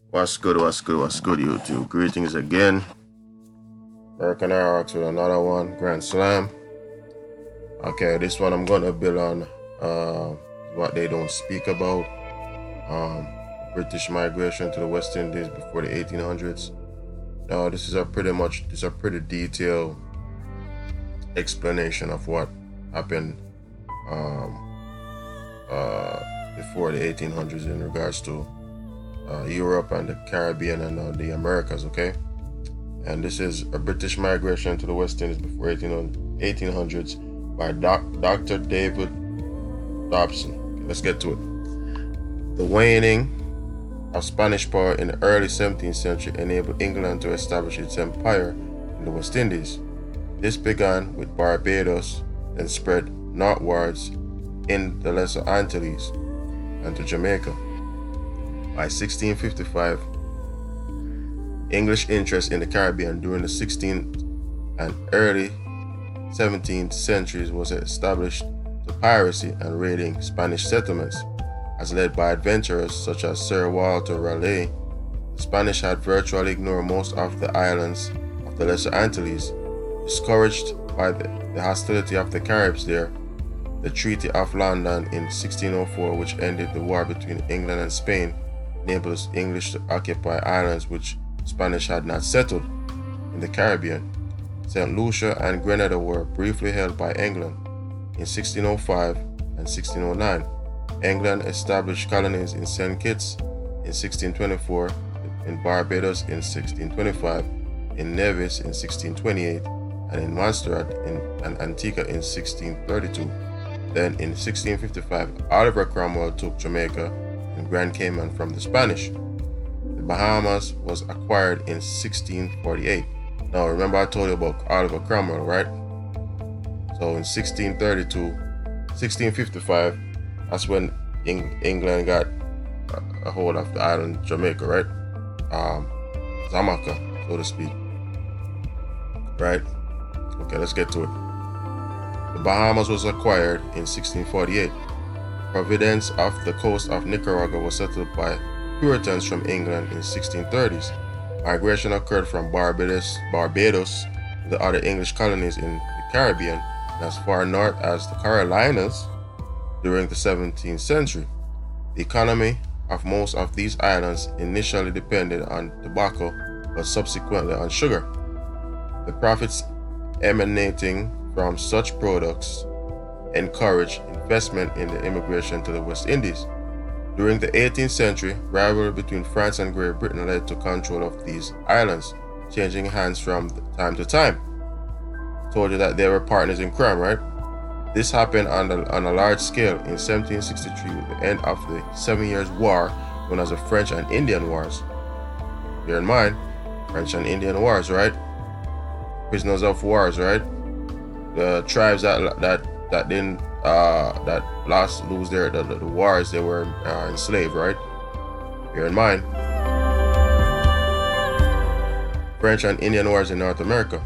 What's good, YouTube? Greetings again. Eric and Alex with another one, Grand Slam. Okay, this one I'm gonna build on what they don't speak about. British migration to the West Indies before the 1800s. Now, this is a pretty detailed explanation of what happened before the 1800s in regards to Europe and the Caribbean and the Americas, okay? And this is a British migration to the West Indies before 1800s by Dr. David Dobson. Okay, let's get to it. The waning of Spanish power in the early 17th century enabled England to establish its empire in the West Indies. This began with Barbados and spread northwards in the Lesser Antilles and to Jamaica. By 1655, English interest in the Caribbean during the 16th and early 17th centuries was established to piracy and raiding Spanish settlements. As led by adventurers such as Sir Walter Raleigh, the Spanish had virtually ignored most of the islands of the Lesser Antilles. Discouraged by the hostility of the Caribs there, the Treaty of London in 1604, which ended the war between England and Spain, enabled the English to occupy islands which Spanish had not settled in the Caribbean. St. Lucia and Grenada were briefly held by England in 1605 and 1609. England established colonies in St. Kitts in 1624, in Barbados in 1625, in Nevis in 1628, and in Montserrat and Antigua in 1632. Then in 1655, Oliver Cromwell took Jamaica and Grand Cayman from the Spanish. The Bahamas was acquired in 1648. Now remember I told you about Oliver Cromwell, right? So in 1655, that's when England got a hold of the island Jamaica, right? Zamaka, so to speak. Right? Okay, let's get to it. The Bahamas was acquired in 1648. Providence off the coast of Nicaragua was settled by Puritans from England in 1630s. Migration occurred from Barbados to the other English colonies in the Caribbean and as far north as the Carolinas during the 17th century. The economy of most of these islands initially depended on tobacco, but subsequently on sugar. The profits emanating from such products encouraged investment in the immigration to the West Indies. During the 18th century, rivalry between France and Great Britain led to control of these islands, changing hands from time to time. Told you that they were partners in crime, right? This happened on a large scale in 1763 with the end of the 7 Years' War, known as the French and Indian Wars. Bear in mind, French and Indian Wars, right? Prisoners of wars, right? The tribes that lose the wars, they were enslaved, right? Bear in mind, French and Indian Wars in North America,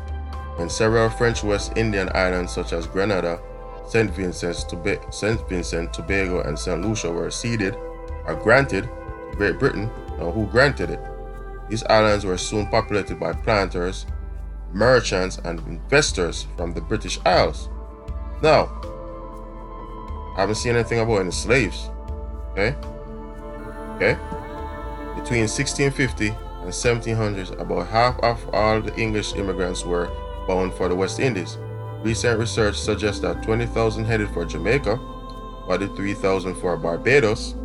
when several French West Indian islands such as Grenada, St. Vincent, Tobago, and St. Lucia were ceded or granted to Great Britain. Now, who granted it? These islands were soon populated by planters, merchants, and investors from the British Isles. Now, I haven't seen anything about any slaves. Okay? Between 1650 and 1700s, about half of all the English immigrants were bound for the West Indies. Recent research suggests that 20,000 headed for Jamaica, 43,000 for Barbados,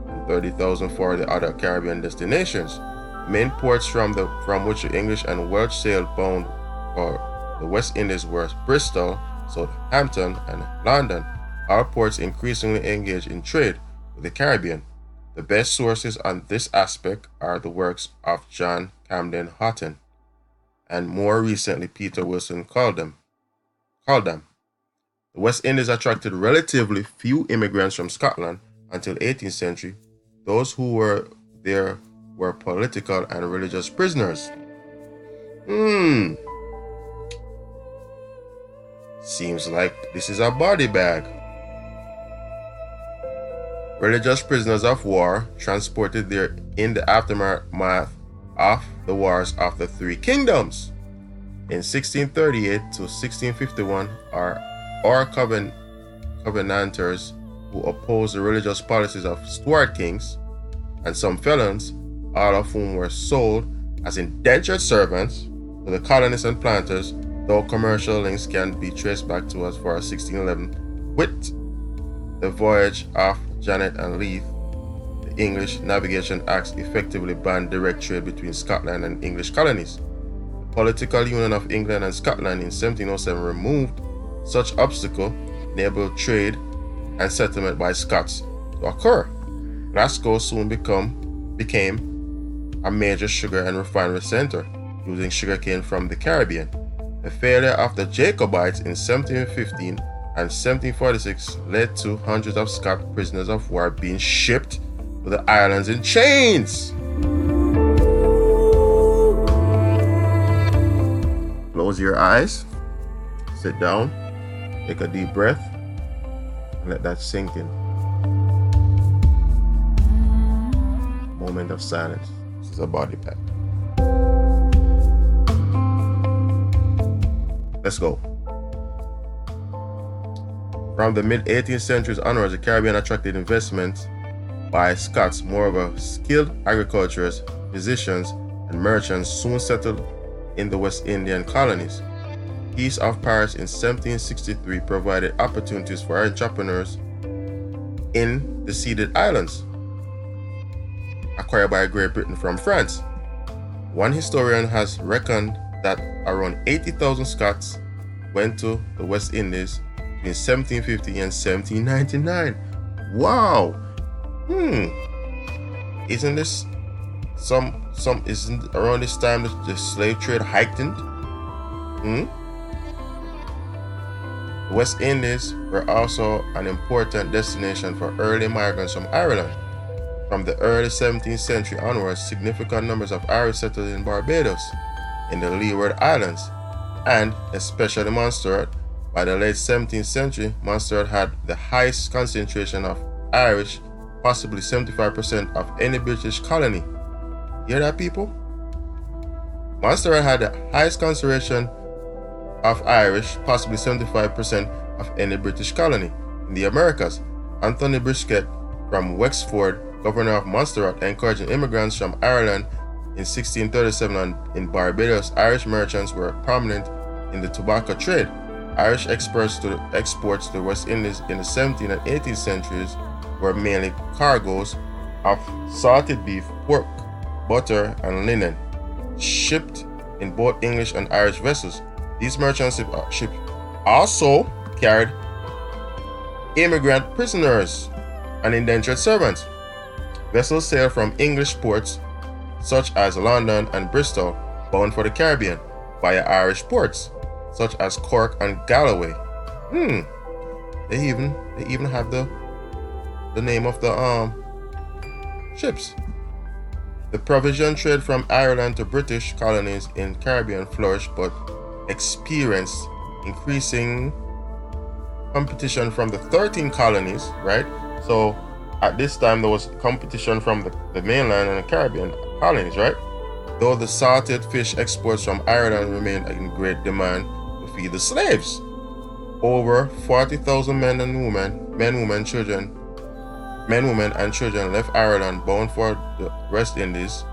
and 30,000 for the other Caribbean destinations. Main ports from which the English and Welsh sailed bound for the West Indies were Bristol, Southampton, and London. All ports increasingly engage in trade with the Caribbean. The best sources on this aspect are the works of John Camden Houghton, and more recently Peter Wilson Caldam. The West Indies attracted relatively few immigrants from Scotland until 18th century. Those who were there were political and religious prisoners. Seems like this is a body bag. religious prisoners of war transported there in the aftermath of the Wars of the Three Kingdoms. In 1638 to 1651, our Covenanters who opposed the religious policies of Stuart kings and some felons, all of whom were sold as indentured servants to the colonists and planters, though commercial links can be traced back to as far as 1611 with the voyage of Janet and Leith. The English Navigation Acts effectively banned direct trade between Scotland and English colonies. The political union of England and Scotland in 1707 removed such obstacle, enabled trade and settlement by Scots to occur. Glasgow soon became a major sugar and refinery center, using sugarcane from the Caribbean. The failure of the Jacobites in 1715 and 1746 led to hundreds of Scots prisoners of war being shipped to the islands in chains. Close your eyes, sit down, take a deep breath, and let that sink in. Moment of silence. This is a body pack. Let's go. From the mid-18th centuries onwards, the Caribbean attracted investment by Scots. More of a skilled agriculturists, physicians, and merchants soon settled in the West Indian colonies. Peace of Paris in 1763 provided opportunities for entrepreneurs in the ceded islands, acquired by Great Britain from France. One historian has reckoned that around 80,000 Scots went to the West Indies between 1750 and 1799. Wow! Isn't this isn't around this time that the slave trade heightened? The West Indies were also an important destination for early migrants from Ireland. From the early 17th century onwards, significant numbers of Irish settled in Barbados, in the Leeward Islands, and especially Montserrat. By the late 17th century, Montserrat had the highest concentration of Irish, possibly 75% of any British colony. Hear that, people? Montserrat had the highest concentration of Irish, possibly 75% of any British colony in the Americas. Anthony Brisket from Wexford, governor of Montserrat, encouraging immigrants from Ireland in 1637, and in Barbados, Irish merchants were prominent in the tobacco trade. Irish exports to the West Indies in the 17th and 18th centuries were mainly cargoes of salted beef, pork, butter, and linen, shipped in both English and Irish vessels. These merchant ships also carried immigrant prisoners and indentured servants. Vessels sailed from English ports such as London and Bristol, bound for the Caribbean, via Irish ports such as Cork and Galway. They even have the name of the ships. The provision trade from Ireland to British colonies in Caribbean flourished, but experienced increasing competition from the 13 colonies, right? So at this time there was competition from the mainland and the Caribbean colonies, right? Though the salted fish exports from Ireland remained in great demand to feed the slaves. Over 40,000 men, women, and children left Ireland bound for the West Indies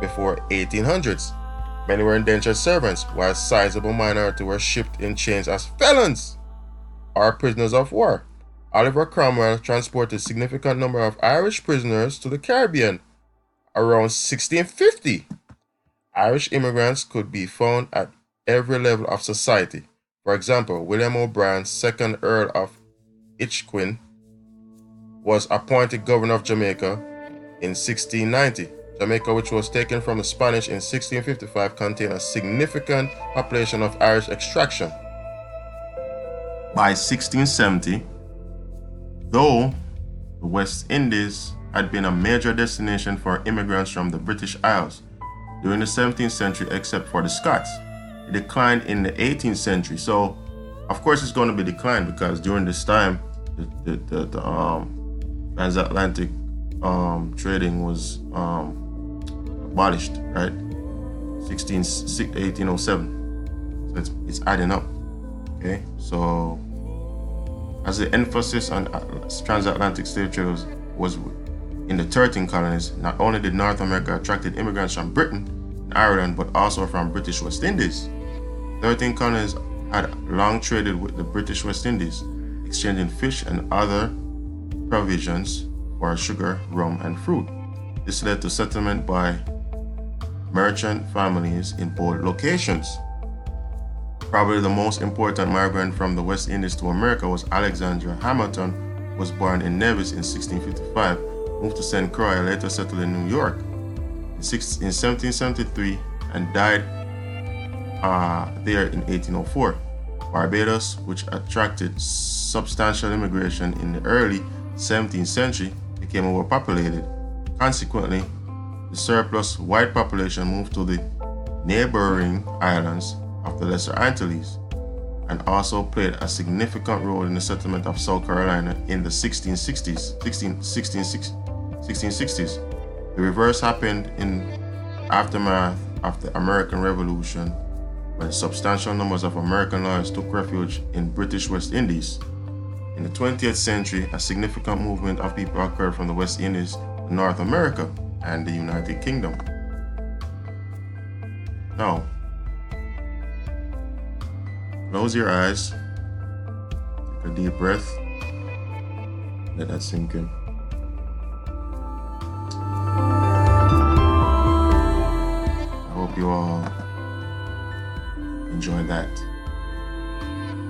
before 1800s. Many were indentured servants, while a sizable minority were shipped in chains as felons or prisoners of war. Oliver Cromwell transported a significant number of Irish prisoners to the Caribbean around 1650. Irish immigrants could be found at every level of society. For example, William O'Brien, 2nd Earl of Inchiquin, was appointed governor of Jamaica in 1690. Jamaica, which was taken from the Spanish in 1655, contained a significant population of Irish extraction. By 1670, though the West Indies had been a major destination for immigrants from the British Isles during the 17th century, except for the Scots, it declined in the 18th century. So, of course, it's going to be declined because during this time, the transatlantic trading was abolished, right? 1807. So it's adding up. Okay, so as the emphasis on transatlantic slave trade was in the 13 colonies, not only did North America attracted immigrants from Britain and Ireland, but also from British West Indies. 13 colonies had long traded with the British West Indies, exchanging fish and other provisions for sugar, rum, and fruit. This led to settlement by merchant families in both locations. Probably the most important migrant from the West Indies to America was Alexander Hamilton, who was born in Nevis in 1655, moved to St. Croix, later settled in New York in 1773, and died there in 1804. Barbados, which attracted substantial immigration in the early 17th century, became overpopulated. Consequently, the surplus white population moved to the neighboring islands of the Lesser Antilles, and also played a significant role in the settlement of South Carolina in the 1660s. The reverse happened in aftermath of the American Revolution, when substantial numbers of American lawyers took refuge in British West Indies. In the 20th century, a significant movement of people occurred from the West Indies to North America and the United Kingdom. Now, close your eyes, take a deep breath, let that sink in. I hope you all enjoy that.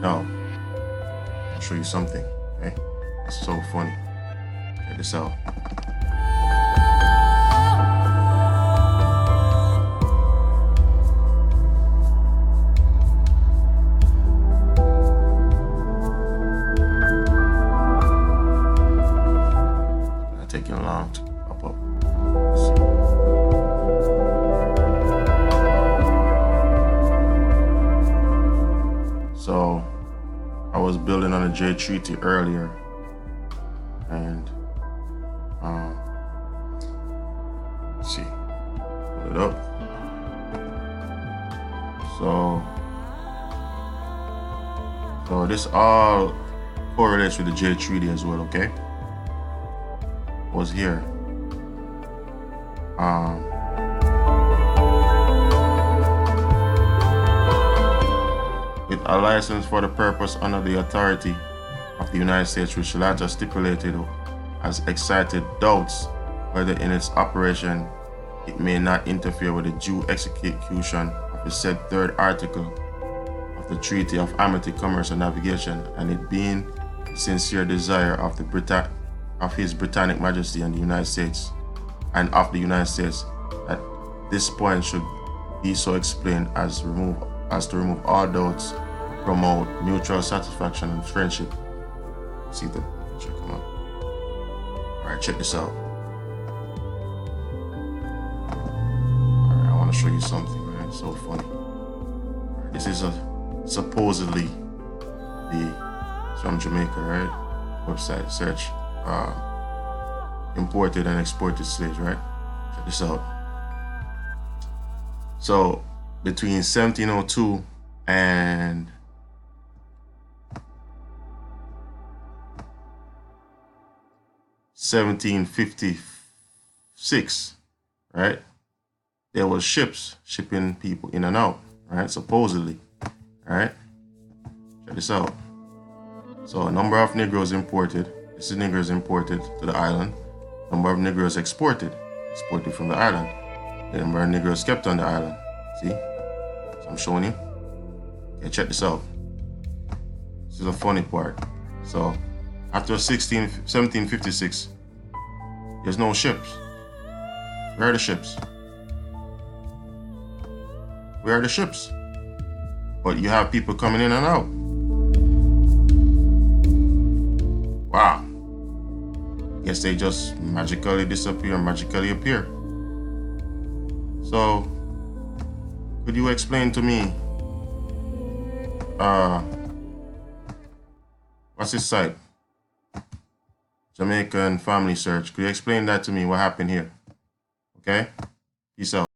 Now, I'll show you something, okay? It's so funny. Check this out. Taking long to pop up. So I was building on a J Treaty earlier, and let's see, put it up. So this all correlates with the J Treaty as well, okay? Was here. With a license for the purpose under the authority of the United States, which latter stipulated has excited doubts whether in its operation it may not interfere with the due execution of the said third article of the Treaty of Amity, Commerce and Navigation, and it being the sincere desire of His Britannic Majesty and the United States, and of the United States, that this point should be so explained as to remove all doubts, promote mutual satisfaction and friendship. See the picture, come on. Alright, check this out. Alright, I want to show you something, man. It's so funny. Right, this is supposedly from Jamaica, right? Website search. Imported and exported slaves, right? Check this out. So between 1702 and 1756, right? There was ships shipping people in and out, right? Supposedly, right? Check this out. So a number of Negroes imported. This is Negroes imported to the island. Number of Negroes exported from the island. The number of Negroes kept on the island. See? So I'm showing you. Okay, check this out. This is the funny part. So after 1756, there's no ships. Where are the ships? Where are the ships? But you have people coming in and out. Wow. Guess they just magically disappear, magically appear. So, could you explain to me, what's this site? Jamaican family search. Could you explain that to me? What happened here? Okay? Peace out.